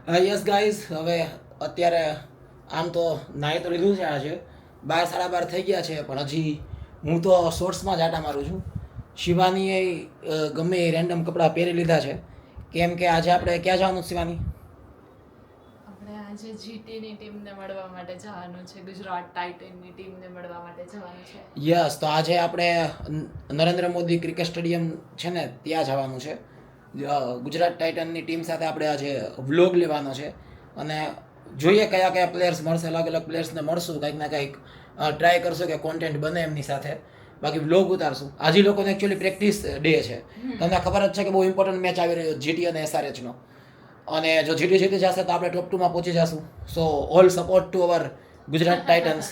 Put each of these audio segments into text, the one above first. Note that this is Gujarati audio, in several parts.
યસ ગાઈઝ, હવે અત્યારે આમ તો નાહી તો લીધું છે. આજે 12 સાડા 12 થઈ ગયા છે, પણ હજી હું તો શોર્ટ્સમાં જ આટા મારું છું. શિવાનીએ ગમે એ રેન્ડમ કપડાં પહેરી લીધા છે. કેમ કે આજે આપણે ક્યાં જવાનું છે, શિવાની? આપણે આજે જીટીની ટીમને મળવા માટે જવાનું છે, ગુજરાત ટાઇટનની ટીમને મળવા માટે જવાનું છે. યસ, તો આજે આપણે નરેન્દ્ર મોદી ક્રિકેટ સ્ટેડિયમ છે ને, ત્યાં જવાનું છે. ગુજરાત ટાઇટનની ટીમ સાથે આપણે આજે વ્લોગ લેવાનો છે અને જોઈએ કયા કયા પ્લેયર્સ મળશે. અલગ અલગ પ્લેયર્સને મળશું, કંઈક ને કંઈક ટ્રાય કરશું કે કોન્ટેન્ટ બને એમની સાથે. બાકી વ્લોગ ઉતારશું. આજે લોકોને એકચ્યુઅલી પ્રેક્ટિસ ડે છે. તમને ખબર જ છે કે બહુ ઇમ્પોર્ટન્ટ મેચ આવી રહ્યો જીટી અને એસઆરએચનો. અને જો જીટી જીતી જશે તો આપણે ટોપ 2માં પહોંચી જશું. સો all support to our Gujarat Titans.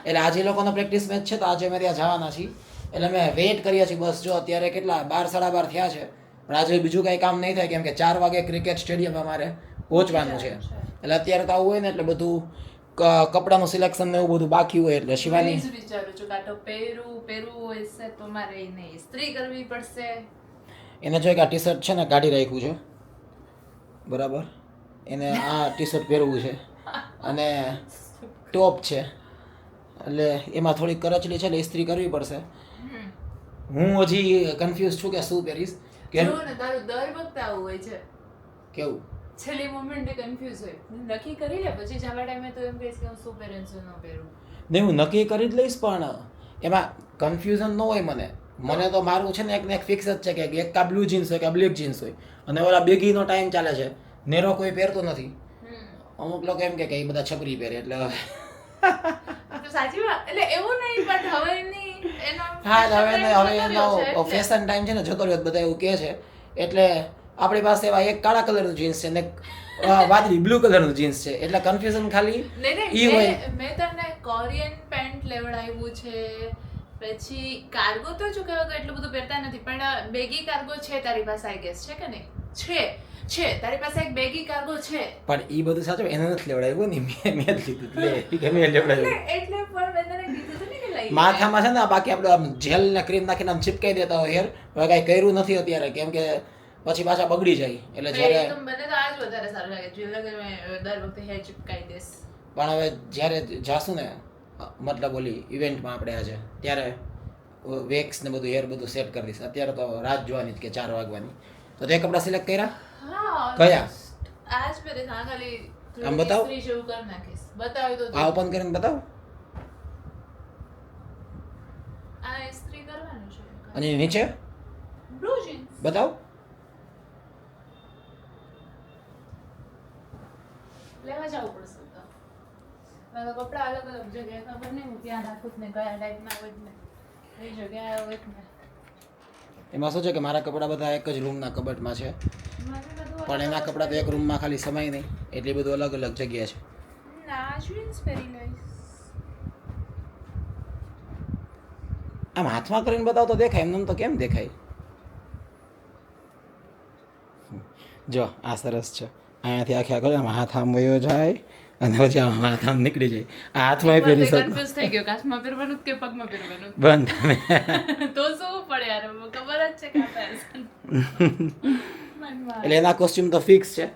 એટલે આજે લોકોનો પ્રેક્ટિસ મેચ છે, તો આજે અમે ત્યાં જવાના છીએ. એટલે અમે વેઇટ કરીએ છીએ. બસ જો અત્યારે કેટલા 12 સાડા 12 થયા છે, પણ આજે બીજું કાંઈ કામ નહીં થાય, કેમ કે 4 વાગે ક્રિકેટ સ્ટેડિયમ અમારે પહોંચવાનું છે. એટલે અત્યારે તો આવું હોય ને, એટલે બધું કપડાનું સિલેક્શન ને એવું બધું બાકી હોય. એટલે શિવાની હું એ જ વિચારું છું કાં તો પહેરવું હોય છે તો મારે એને ઇસ્ત્રી કરવી પડશે. એને જો એક આ ટી શર્ટ છે ને કાઢી રાખ્યું છે, બરાબર. એને આ ટી શર્ટ પહેરવું છે અને ટોપ છે, એટલે એમાં થોડી કરચલી છે, એટલે ઇસ્ત્રી કરવી પડશે. હું હજી કન્ફ્યુઝ છું કે શું પહેરીશ. કેમ? જો ને તારું દર વખતે આવું હોય છે, કેવું? છેલ્લી મોમેન્ટે કન્ફ્યુઝ હોય. નક્કી કરી લે, પછી જવા ટાઈમે તો એમ કહીશ કે હું શું પહેરું શું ન પહેરું. નહીં, હું નક્કી કરી જ લઈશ, પણ એમાં કન્ફ્યુઝન ન હોય મને. મને તો મારું છે ને એક ને એક ફિક્સ જ છે કે એક કા બ્લુ જીન્સ હોય કે બ્લેક જીન્સ હોય. અને ઓલા બેગીનો ટાઈમ ચાલે છે, નેરો કોઈ પહેરતો નથી. અમુક લોકો એમ કે એ બધા છપરી પહેરે, એટલે તો સાચી વાત, એટલે એવું નહીં, પણ હવે એનો હા, હવે fashion હવે trend જતો રહ્યો છે એનો એટલે. ફેશન ટાઈમ છે ને જતો રહ્યો, બધા એવું કહે છે. એટલે આપણી પાસે એવા એક કાળા કલરનું જીન્સ છે ને એક વાદળી બ્લુ કલરનું જીન્સ છે. એટલે કન્ફ્યુઝન ખાલી નહીં ઈ હોય. મેં તને કોરિયન પેન્ટ લેવડાવ્યું છે, પછી કાર્ગો તો જો કહેવાય એટલું બધું પહેરતા નથી, પણ બેગી કાર્ગો છે તારી પાસે, આઈ ગેસ છે કે નહીં? છે તારી પાસે એક બેગી કાર્ગો છે. પણ ઈ બધું સાચું એને નથી લેવડાવ્યું ને, મેં જ લીધું. લે ઈ કે મેં લેવડાવ્યું. એટલે પણ મેં તને કીધું હતું ને કે લઈ લે. માથામાં છે ને બાકી આપણે આમ જેલ ને ક્રીમ નાખીને આમ ચીપકાઈ દેતા હોય હેર. હવે કાંઈ કર્યું નથી અત્યારે, કેમ કે પછી પાછા બગડી જાય. એટલે જ્યારે તો મને તો આ જ વધારે સારું લાગે છે, એટલે કે મેં દર વખતે હેર ચિપકાઈ દઈશ. પણ હવે જ્યારે જાશું ને, મતલબ ઓલી ઇવેન્ટમાં આપણે આજે, ત્યારે વેક્સ ને બધું હેર બધું સેટ કરી દઈશ. અત્યારે તો રાત જોવાની જ કે 4 વાગવાની. તો તે કપડાં સિલેક્ટ કર્યા? હા, કયા? આ જ પહેરીશ. આ ખાલી આમ બતાવો. ઇસ્ત્રી જેવું કરી નાખીશ. બતાવ્યું તો આ ઓપન કરીને બતાવો. આ ઇસ્ત્રી કરવાનું છે. અને નીચે બ્લુ જીન્સ. બતાવો. લેવા જવું પડશે તો. હવે કપડાં અલગ અલગ જગ્યાએ ખબર નહીં હું ક્યાં રાખું ને કયા ટાઈપના હોય ને એ જગ્યાએ હોય ને. એમાં શું છે કે મારા કપડાં બધા એક જ રૂમના કબટમાં છે, મારે બધું પણ એના કપડાં તો એક રૂમમાં ખાલી સમાય નહીં, એટલી બધું અલગ અલગ જગ્યા છે. ના જીન્સ પહેરી લઈશ. આમ હાથમાં કરીને બતાવો તો દેખાય, એમને તો કેમ દેખાય? જો આ સરસ છે. અહીંયાથી આખે આખો આમ હાથ આમ વયો જાય અને પછી આમ હાથ આમ નીકળી જાય. આ હાથમાં પહેરી શકો. કન્ફ્યુઝ થઈ ગયો, કાચમાં પહેરવાનું કે પગમાં પહેરવાનું. બંધ તમે. તો શું પડે યાર, ખબર જ છે કે આ પહેરશે. મનમાં. એટલે એના કોસ્ટ્યુમ તો ફિક્સ છે,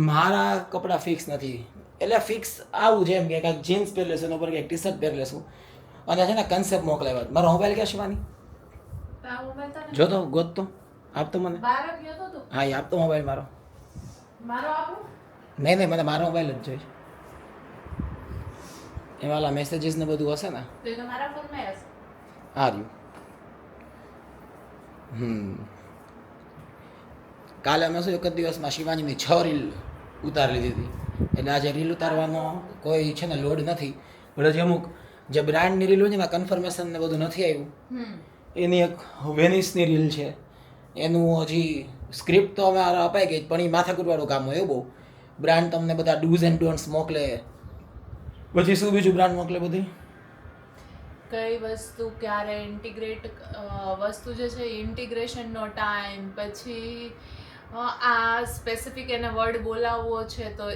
મારા કપડાં ફિક્સ નથી. એટલે ફિક્સ આવું છે એમ કે કાંઈક જીન્સ પહેરી લેશું, એના ઉપર કંઈક ટી શર્ટ પહેરી લેશું. અને છે ને કન્સેપ્ટ મોકલાવ્યા. મારો મોબાઈલ ક્યાં શિવાની? આ મોબાઈલ તને જો તો ગોતતો આપતો મને. બહાર ગયો તો તું? હા, એ આપતો મોબાઈલ મારો. મારો આપું? નહીં નહીં, મને મારો મોબાઈલ જ જોઈએ. એમાં ઓલા મેસેજીસ ને બધું હશે ને. તો એ તો મારા ફોનમાં હશે. આ રહ્યું. કાલે અમે શું એક જ દિવસમાં શિવાનીની 6 રીલ ઉતારી લીધી હતી. એટલે આજે રીલ ઉતારવાનો કોઈ છે ને લોડ નથી. પણ હજી અમુક જે બ્રાન્ડની રીલ હોય છે ને, કન્ફર્મેશન ને બધું નથી આવ્યું. એની એક વેનિસની રીલ છે, એનું હજી સ્ક્રિપ્ટ તો અમે અપાઈ ગઈ, પણ એ માથાકૂટવાળું કામ હોય એવું બહુ. બ્રાન્ડ તમને બધા ડૂઝ એન્ડ ડોન્ટ્સ મોકલે, પછી શું બીજું બ્રાન્ડ મોકલે બધી. કઈ વસ્તુ ક્યારે ઇન્ટિગ્રેટ, વસ્તુ જે છે ઇન્ટિગ્રેશનનો ટાઈમ, પછી આ સ્પેસિફિક એને વર્ડ બોલાવવો છે તો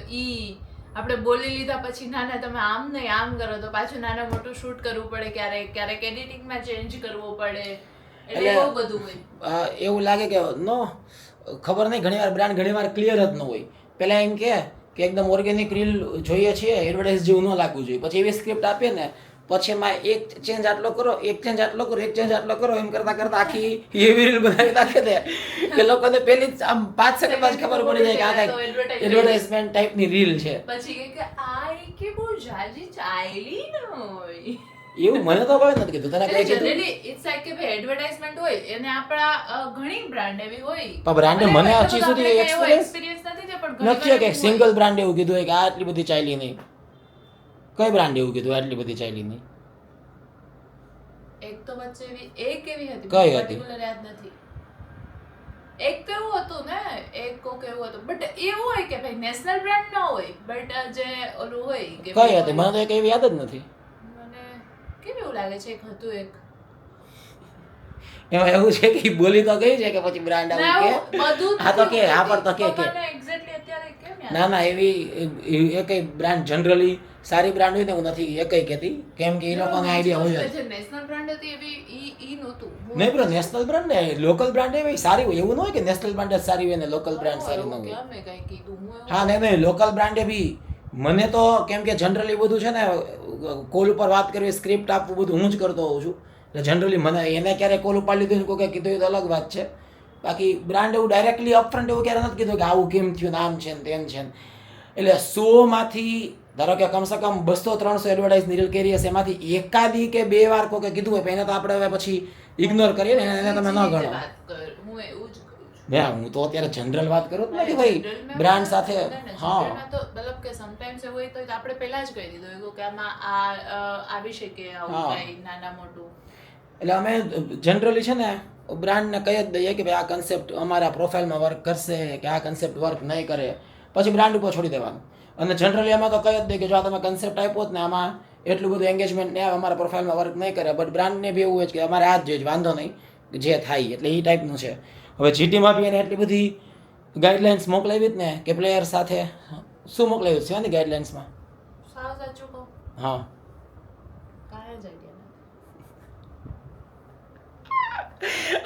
આપણે બોલી લીધા પછી ના ના તમે આમ નહીં આમ કરો, તો પાછું નાના મોટું શૂટ કરવું પડે, ક્યારેક એડિટિંગમાં ચેન્જ કરવો પડે, એટલે એવું બધું હોય. એવું લાગે કે નો ખબર નહીં, ઘણીવાર બ્રાન્ડ ઘણીવાર ક્લિયર જ ન હોય. પહેલાં એમ કે એકદમ ઓર્ગેનિક રીલ જોઈએ છીએ, એડવર્ટાઇઝ જેવું ન લાગવું જોઈએ, પછી એવી સ્ક્રિપ્ટ આપે ને પછી એમાં એક ચેન્જ આટલો કરો, એક ચેન્જ આટલો કરો, એક ચેન્જ આટલો કરો, એમ કરતાં કરતાં આખી એવી રીલ બનાવી નાખે છે કે લોકોને પહેલી જ આમ 5 સેકન્ડમાં જ ખબર પડી જાય કે આ કાંઈક એડવર્ટાઇઝમેન્ટ ટાઈપની રીલ છે. પછી કે આ કે બહુ જાજી ચાયલી ન હોય. એવું મને તો કોઈ નથી કીધું. તને કઈ કીધું? જનરલી ઇટ્સ લાઈક કે ભાઈ એડવર્ટાઇઝમેન્ટ હોય અને આપણા ઘણી બ્રાન્ડ એવી હોય. પણ બ્રાન્ડે મને હજી સુધી એક્સપિરિયન્સ નથી થયો, પણ નથી કે સિંગલ બ્રાન્ડ એવું કીધું હોય કે આ આટલી બધી ચાલી નહીં. કઈ બ્રાન્ડ એવું કીધું આટલી બધી ચાલી નહીં? એક તો વચ્ચે એક એવી હતી, કઈ હતી? પર્ટિક્યુલર યાદ નથી. એક તો એવું હતું ને, એક કોક એવું હતું, બટ એવું હોય કે ભાઈ નેશનલ બ્રાન્ડ ન હોય, બટ જે ઓલું હોય કે કઈ હતી? મને તો એક એવી યાદ જ નથી. મને કેમ એવું લાગે છે એક હતું એક. એમાં એવું છે કે ઈ બોલી તો ગઈ છે કે પછી બ્રાન્ડ ના, આવી એવું બધું કે હા તો કે હા પણ તો કે મને એક્ઝેક્ટલી અત્યારે કેમ યાદ ના એવી એકઈ બ્રાન્ડ જનરલી સારી બ્રાન્ડ હોય ને એવું નથી એકઈ કહેતી, કેમ કે એ લોકોને આઈડિયા હોય જ. જે નેશનલ બ્રાન્ડ હતી એવી ઈ નહોતું. નહીં બ્રો, નેશનલ બ્રાન્ડ ને લોકલ બ્રાન્ડ એવી સારી હોય, એવું ન હોય કે નેશનલ બ્રાન્ડ જ સારી હોય ને લોકલ બ્રાન્ડ સારી ન હોય. કેમ મેં કઈ કીધું હું એવું? હા નહીં લોકલ બ્રાન્ડે બી મને તો કેમ કે જનરલી બધું છે ને કોલ ઉપર વાત કરવી, સ્ક્રિપ્ટ આપવું બધું હું જ કરતો હોઉં છું. એટલે જનરલી મને એને ક્યારેય કોલ ઉપાડી લીધું ને કોઈ કીધું એ તો અલગ વાત છે. બાકી બ્રાન્ડ એવું ડાયરેક્ટલી અપફ્રન્ટ એવું ક્યારે નથી કીધું કે આવું કેમ થયું ને આમ છે ને તેમ છે ને. એટલે 100માંથી ધારો કે કમસે કમ 200-300 એડવર્ટાઇઝની રીલ કરી હશે, એમાંથી એકાદી કે 2 વાર કોઈ કીધું હોય એને તો આપણે હવે પછી ઇગ્નોર કરીએ ને, એને તમે ન ગણો. વાત કર, હું એવું જ કરું છું. હા હું તો અત્યારે જનરલ વાત કરું જ ને કે ભાઈ બ્રાન્ડ સાથે. હા જનરલમાં તો મતલબ કે સમટાઈમ્સ એવું હોય તો આપણે પહેલા જ કહી દીધું એવું કે આમાં આ આવી શકે આવું હા. કઈ નાના મોટું. એટલે અમે જનરલી છે ને બ્રાન્ડને કહી જ દઈએ કે ભાઈ આ કન્સેપ્ટ અમારા પ્રોફાઇલમાં વર્ક કરશે કે આ કન્સેપ્ટ વર્ક નહીં કરે, પછી બ્રાન્ડ ઉપર છોડી દેવાનું. અને જનરલી અમે તો કહી જ દઈએ કે જો આ તમે કન્સેપ્ટ આપ્યો જ ને આમાં એટલું બધું એંગેજમેન્ટ ને અમારા પ્રોફાઇલમાં વર્ક નહીં કરે, બટ બ્રાન્ડને બી એવું હોય છે કે અમારે આ જ જોઈએ, વાંધો નહીં જે થાય. એટલે એ ટાઈપનું છે. હવે જીટીમાં બી એને એટલી બધી ગાઈડલાઇન્સ મોકલાવી જ ને કે પ્લેયર સાથે શું મોકલાવ્યું છે ને ગાઈડલાઇન્સમાં. સાવ સાચું કહું, હા કાંઈ જ idea નથી.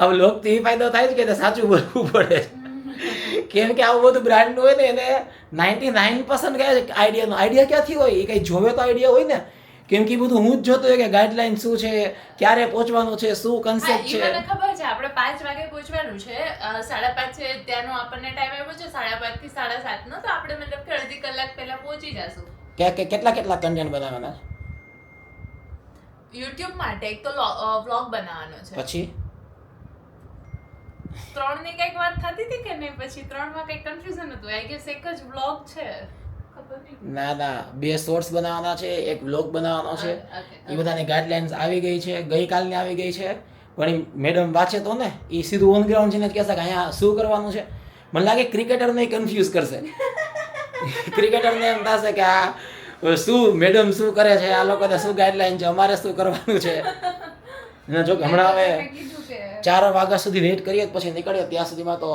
હવે લોકથી એ ફાયદો થાય છે કે સાચું બોલવું પડે, કેમ કે આવું બધું બ્રાન્ડનું હોય ને એને 99% કહે છે આઈડિયા ક્યાંથી હોય, એ કંઈ જોવે તો આઈડિયા હોય ને. કેમ કે એ બધું હું જ જોતો હોય કે ગાઈડલાઇન શું છે, ક્યારે પહોંચવાનું છે, શું હા, કન્સેપ્ટ ઈ છે. મને ખબર છે આપણે 5 વાગે પહોંચવાનું છે, 5:30 છે ત્યાંનો આપણને ટાઈમ આવ્યો છે 5:30 થી 7:30 નો, તો આપણે મતલબ કે અડધી કલાક પહેલા પહોંચી જશું. કે કેટલા કન્ટેન્ટ બનાવવાના યુટ્યુબ માટે એક તો વ્લોગ બનાવવાનો છે. પછી 3 ની કઈક વાત થતી હતી કે નહીં, પછી 3 માં કઈક કન્ફ્યુઝન હતું. આઈ ગેસ એક જ વ્લોગ છે, ખબર નહીં. ના 2 શોર્ટ્સ બનાવવાના છે, એક વ્લોગ બનાવવાનો છે. Okay. એ બધાની ગાઈડલાઇન્સ આવી ગઈ છે, ગઈકાલની આવી ગઈ છે. પણ મેડમ વાંચે તો ને એ સીધું ઓન ગ્રાઉન્ડ જઈને જ કહેશે કે અહીંયા શું કરવાનું છે. મને લાગે ક્રિકેટરને કન્ફ્યુઝ કરશે. ક્રિકેટરને એમ થશે કે આ શું મેડમ શું કરે છે, આ લોકોને શું ગાઈડલાઇન છે, અમારે શું કરવાનું છે. અને જો કે હમણાં હવે મેં કીધું કે 4 વાગ્યા સુધી વેઇટ કરીએ પછી નીકળીએ, ત્યાં સુધીમાં તો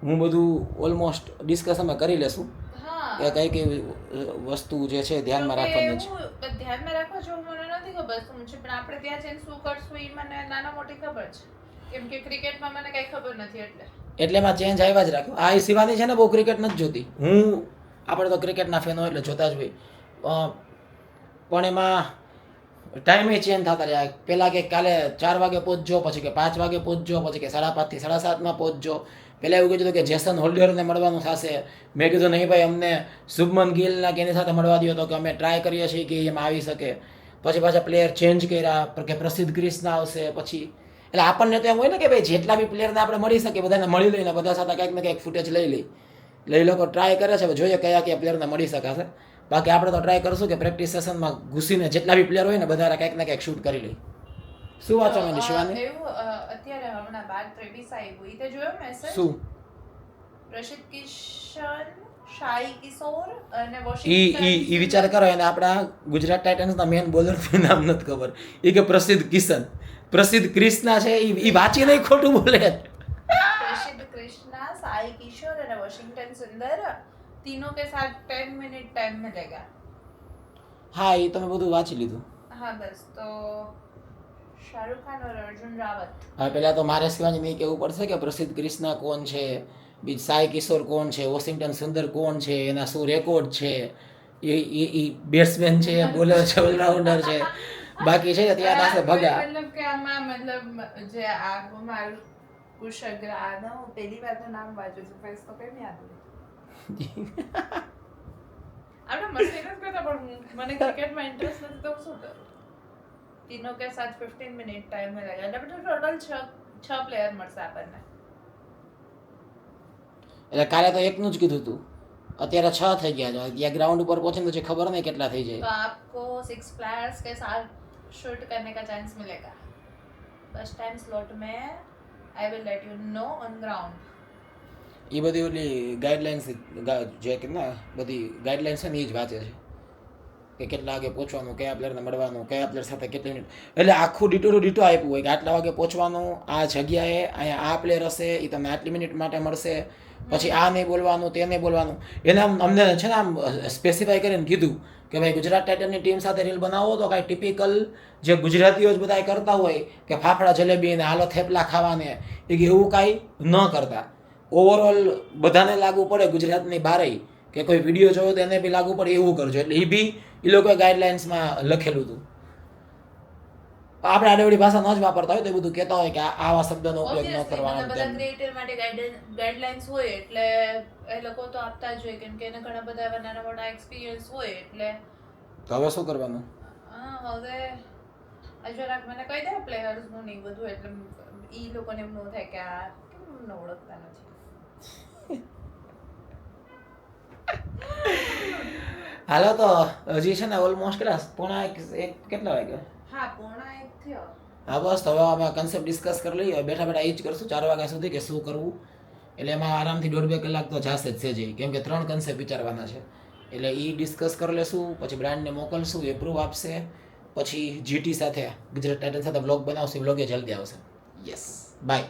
હું બધું ઓલમોસ્ટ ડિસ્કસ અમે કરી લેશું હા કે કઈ વસ્તુ જે છે ધ્યાનમાં રાખવાની છે. હું ધ્યાનમાં રાખવા જો મને નથી ખબર શું છે, પણ આપણે ત્યાં જઈને શું કરશું એ મને નાના મોટી ખબર છે, કેમ કે ક્રિકેટમાં મને કઈ ખબર નથી એટલે એમાં ચેન્જ આવ્યા જ રાખ્યો. આ શિવાની છે ને બહુ ક્રિકેટ નથી જોતી, આપણે તો ક્રિકેટના ફેન હોય એટલે જોતા જ હોય, પણ એમાં ટાઈમે ચેન્જ થતા રહ્યા. પહેલાં કે કાલે 4 વાગે પહોંચજો, પછી કે 5 વાગે પહોંચજો, પછી કે 5:30 થી 7:30 પહોંચજો. પહેલાં એવું કીધું કે જેસન હોલ્ડરને મળવાનું થશે. મેં કીધું નહીં ભાઈ, અમને શુભમન ગિલના કે એની સાથે મળવા દો, તો કે અમે ટ્રાય કરીએ છીએ કે એમાં આવી શકે. પછી પાછા પ્લેયર ચેન્જ કર્યા કે પ્રસિદ્ધ ક્રિષ્ના આવશે પછી. એટલે આપણને તો એમ હોય ને કે ભાઈ જેટલા બી પ્લેયરને આપણે મળી શકીએ બધાને મળી લઈને બધા સાથે કંઈક ને કંઈક ફૂટેજ લઈ લઈ. એટલે એ લોકો ટ્રાય કરે છે, જોઈએ કયા પ્લેયરને મળી શકાશે. બાકી આપણે તો ટ્રાય કરશું કે પ્રેક્ટિસ સેશનમાં ઘૂસીને જેટલા બી પ્લેયર હોય ને બધા કંઈક ને કંઈક શૂટ કરી લઈ. શું વાંચવાનું શિવાની? એવું અત્યારે હમણાં 12:23 આવ્યું, ઈ તે જોયો મેસેજ? શું રશીદ કિશન, શાહી કિશોર અને ઈ વિચાર કરો, એને આપણા ગુજરાત ટાઇટન્સના મેન બોલરનું નામ નથી ખબર. એ કે પ્રસિદ્ધ કિશન, પ્રસિદ્ધ ક્રિષ્ના છે, એ વાંચી નહીં ખોટું બોલે. प्रसिद्ध कृष्णा, साई किशोर और वॉशिंगटन सुंदर तीनों के साथ 10 मिनट टाइम मिलेगा. હા એ તમે બધું વાંચી લીધું. हाँ बस तो શાહરુખ ખાન और अर्जुन रावत હવે પહેલાં તો મારે શિવાજી નહીં કહેવું પડશે કે પ્રસિદ્ધ ક્રિષ્ના કોણ છે, બીજ સાઈ કિશોર કોણ છે, વોશિંગ્ટન સુંદર કોણ છે, એના શું રેકોર્ડ છે, એ બેટ્સમેન છે, બોલર છે, ઓલરાઉન્ડર છે, બાકી છે ત્યાં પાસે ભગા. મતલબ કે આમાં મતલબ જે આ મારું કુશગ્રા હું પહેલી વાર તો નામ વાંચું છું ફેસ તો કેમ યાદ હોય આપણે મસ્તી નથી કરતા પણ મને ક્રિકેટમાં ઇન્ટરેસ્ટ નથી તો હું શું કરું तीनों के साथ 15 मिनट टाइम में लगा એટલે ટોટલ 6 પ્લેયર મળશે આપણને એટલે કાલે તો એકનું જ કીધું હતું, અત્યારે 6 થઈ ગયા છે. ત્યાં ગ્રાઉન્ડ ઉપર પહોંચે તો ખબર નહીં કેટલા થઈ જાય. तो आपको 6 प्लेयर्स के साथ शूट करने का चांस मिलेगा फर्स्ट टाइम स्लॉट में I will let you know on ground એ બધી ઓલી ગાઈડલાઇન્સ જે કે ના બધી ગાઈડલાઇન્સ છે ને એ જ વાંચે છે કે કેટલા વાગે પહોંચવાનું, કયા પ્લેયરને મળવાનું, કયા પ્લેયર સાથે કેટલી મિનિટ, એટલે આખું ડીટો ટુ ડીટો આપ્યું હોય કે આટલા વાગે પહોંચવાનું, આ જગ્યાએ અહીંયા આ પ્લેયર હશે, એ તમને આટલી મિનિટ માટે મળશે, પછી આ નહીં બોલવાનું, તે નહીં બોલવાનું. એને અમને છે ને આમ સ્પેસિફાઈ કરીને કીધું કે ભાઈ ગુજરાત ટાઇટનની ટીમ સાથે રીલ બનાવો તો કાંઈ ટિપિકલ જે ગુજરાતીઓ જ બધા કરતા હોય કે ફાફડા જલેબી ને હાલો થેપલા ખાવાને, એ કે એવું કાંઈ ન કરતા. ઓવરઓલ બધાને લાગુ પડે ગુજરાતની બારે કે કોઈ વિડીયો જોયો તો એને બી લાગુ પડે એવું કરજો. એટલે એ બી એ લોકોએ ગાઈડલાઇન્સમાં લખેલું હતું. આપણે આડેવડી ભાષા ન જ વાપરતા હોય તો એ બધું કહેતા હોય કે આવા શબ્દનો ઉપયોગ ન કરવાનો. બધા ક્રિએટર માટે ગાઈડલાઇન્સ હોય એટલે એ લોકો તો આપતા જ હોય કેમ કે એને ઘણા બધા એવા નાના મોટા એક્સપિરિયન્સ હોય એટલે તો હવે શું કરવાનું? હવે જરાક મને કહી દે પ્લેયર્સનું નહીં બધું એટલે એ લોકોને એમ ન થાય કે આ કેમ ન ઓળખતા નથી. હાલો તો હજી છે ને ઓલમોસ્ટ કેટલા 1:45 કેટલા વાગ્યા? હા 1:45 થયો. હા બસ હવે અમે કન્સેપ્ટ ડિસ્કસ કરી લઈએ. બેઠા બેઠા એ જ કરશું 4 વાગ્યા સુધી કે શું કરવું. એટલે એમાં આરામથી 1.5-2 કલાક તો જશે જ છે કેમ કે 3 કન્સેપ્ટ વિચારવાના છે. એટલે એ ડિસ્કસ કરી લેશું, પછી બ્રાન્ડને મોકલશું, એપ્રુવ આપશે, પછી જીટી સાથે ગુજરાત ટાઇટન સાથે વ્લોગ બનાવશું. વ્લોગ એ જલ્દી આવશે. Yes by.